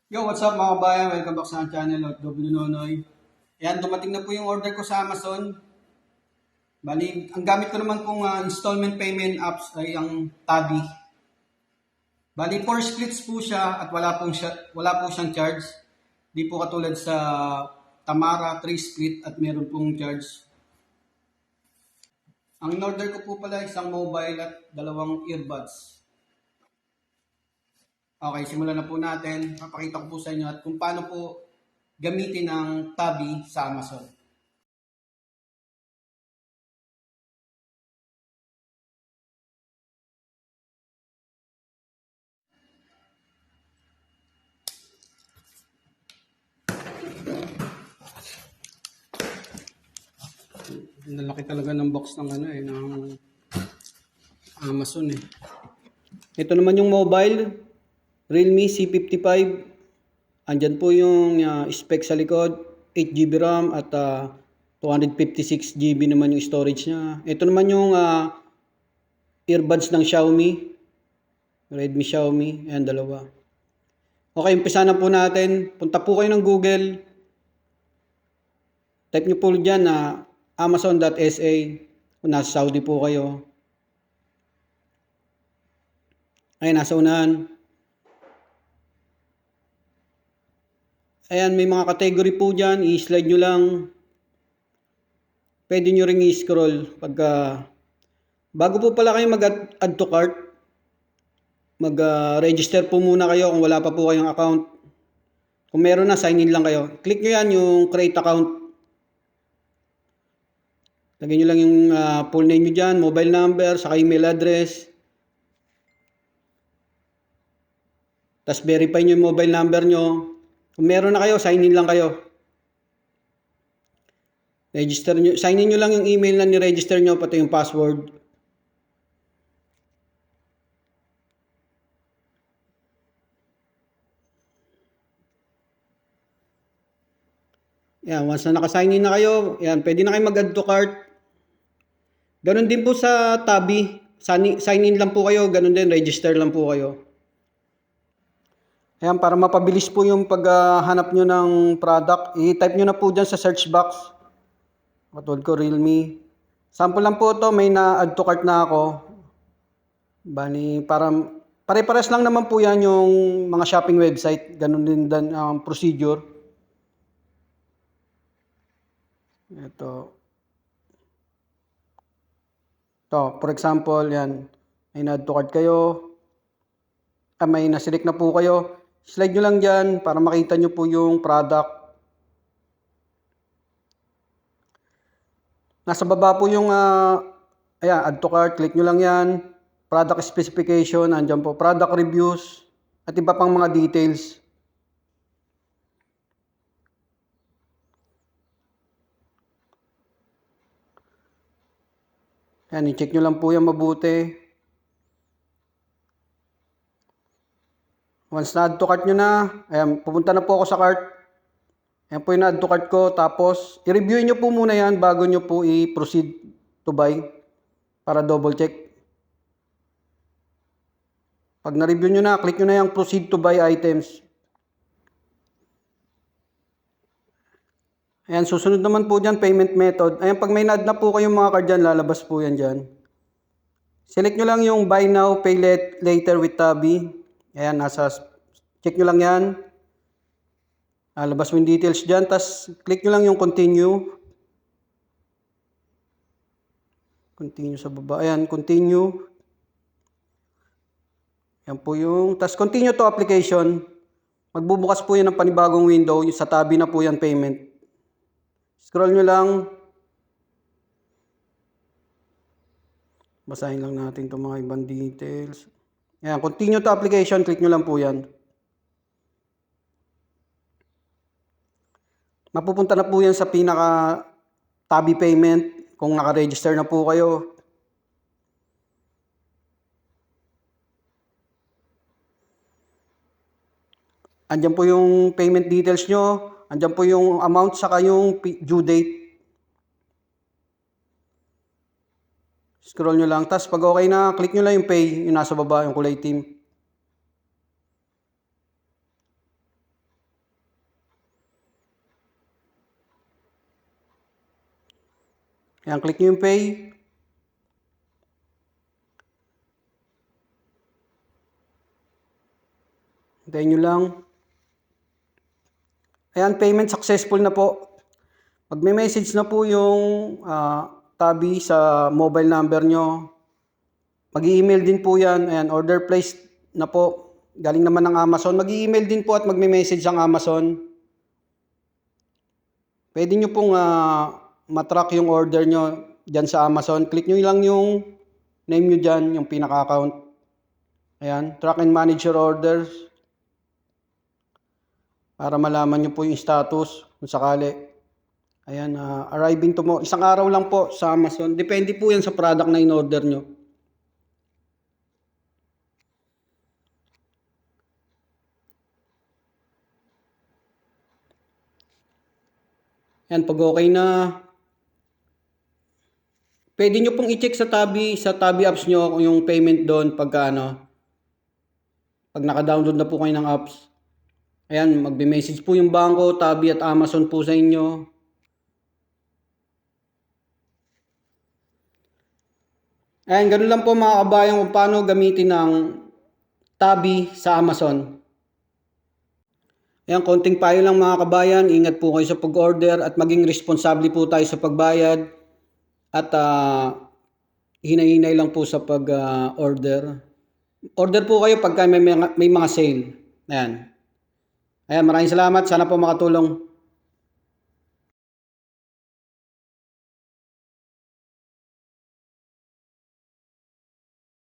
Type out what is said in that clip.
Yo, what's up mga kabayan? Welcome back sa channel at W Nonoy. Ayan, dumating na po yung order ko sa Amazon. Bali, ang gamit ko naman pong installment payment apps ay ang Tabi. Bali, 4 splits po siya at wala po siyang charge. Di po katulad sa Tamara, 3 split at meron pong charge. Ang in-order ko po pala isang mobile at dalawang earbuds. Okay, simulan na po natin. Papakita ko po sa inyo at kung paano po gamitin ang Tabi sa Amazon. Nalaki talaga ng box ng ng Amazon eh. Ito naman yung mobile, Realme C55. Andyan po yung spec sa likod, 8GB RAM at 256GB naman yung storage niya. Ito naman yung earbuds ng Xiaomi, Redmi Xiaomi, ayan dalawa. Okay, umpisa na po natin. Punta po kayo ng Google. Type nyo po dyan na amazon.sa kung nasa Saudi po kayo. Ay, nasa unahan. Ayan, may mga category po dyan. I-slide nyo lang. Pwede nyo ring i-scroll. Bago po pala kayo mag-add to cart, mag-register po muna kayo kung wala pa po kayong account. Kung meron na, sign in lang kayo. Click nyo yan, yung create account. Lagyan nyo lang yung full name nyo dyan, mobile number, saka email address. Tapos verify nyo yung mobile number nyo. Kung meron na kayo, sign in lang kayo. Register nyo, sign in nyo lang yung email na ni-register nyo, pati yung password. Yan, once na naka-sign in na kayo, yan, pwede na kayo mag-add to cart. Ganon din po sa Tabi. Sign in lang po kayo, ganon din, register lang po kayo. Ayan, para mapabilis po yung paghanap nyo ng product, i-type nyo na po dyan sa search box. Katulad ko, Realme. Sample lang po ito, may na-add to cart na ako. Bali, para pare-pares lang naman po yan yung mga shopping website. Ganon din ang procedure. Ito. For example, yan. May na-add to cart kayo. May na-select na po kayo. Slide nyo lang dyan para makita nyo po yung product. Nasa baba po yung ayan, add to cart. Click nyo lang yan. Product specification. Andyan po. Product reviews. At iba pang mga details. Ayan, i-check nyo lang po yan mabuti. Once na add to cart nyo na, ayan, pupunta na po ako sa cart. Ayan po yung na-add to cart ko. Tapos, i-review nyo po muna yan bago nyo po i-proceed to buy para double check. Pag na-review nyo na, click nyo na yung proceed to buy items. Ayan, susunod naman po dyan, payment method. Ayan, pag may na-add na po kayong mga card dyan, lalabas po yan dyan. Select nyo lang yung buy now, pay later with Tabi. Ayan, check nyo lang yan. Lalabas mo yung details dyan. Tapos, click nyo lang yung continue. Continue sa baba. Ayan, continue. Ayan po yung, tapos continue to application. Magbubukas po yan ng panibagong window. Sa Tabi na po yan payment. Scroll nyo lang. Basahin lang natin itong mga ibang details. Ayan, continue to application. Click nyo lang po yan. Mapupunta na po yan sa pinaka Tabi payment kung naka-register na po kayo. Andyan po yung payment details nyo. Andyan po yung amount saka yung due date. Scroll nyo lang. Tapos pag okay na, click nyo lang yung pay. Yung nasa baba, yung kulay team. Ayan, click nyo yung pay. Hintayin nyo lang. Ayan, payment successful na po. Pag may message na po yung tabi sa mobile number nyo, mag-i-email din po yan. Ayan, order placed na po. Galing naman ng Amazon. Mag-i-email din po at magme-message ang Amazon. Pwede nyo pong matrack yung order nyo dyan sa Amazon. Click nyo lang yung name nyo dyan, yung pinaka-account. Ayan, track and manage your orders. Para malaman nyo po yung status kung sakali. Ayan, arriving tomorrow. Isang araw lang po sa Amazon. Depende po yan sa product na in-order nyo. Ayan, pag okay na, pwede nyo pong i-check sa Tabi apps nyo kung yung payment doon pag naka-download na po kayo ng apps. Ayan, magbe-message po yung bangko, Tabi at Amazon po sa inyo. Ayan, ganun lang po mga kabayan kung paano gamitin ng Tabi sa Amazon. Ayan, konting payo lang mga kabayan. Ingat po kayo sa pag-order at maging responsable po tayo sa pagbayad. At hinay-hinay lang po sa pag-order. Order po kayo pagka may mga sale. Ayan. Ayan, maraming salamat. Sana po makatulong.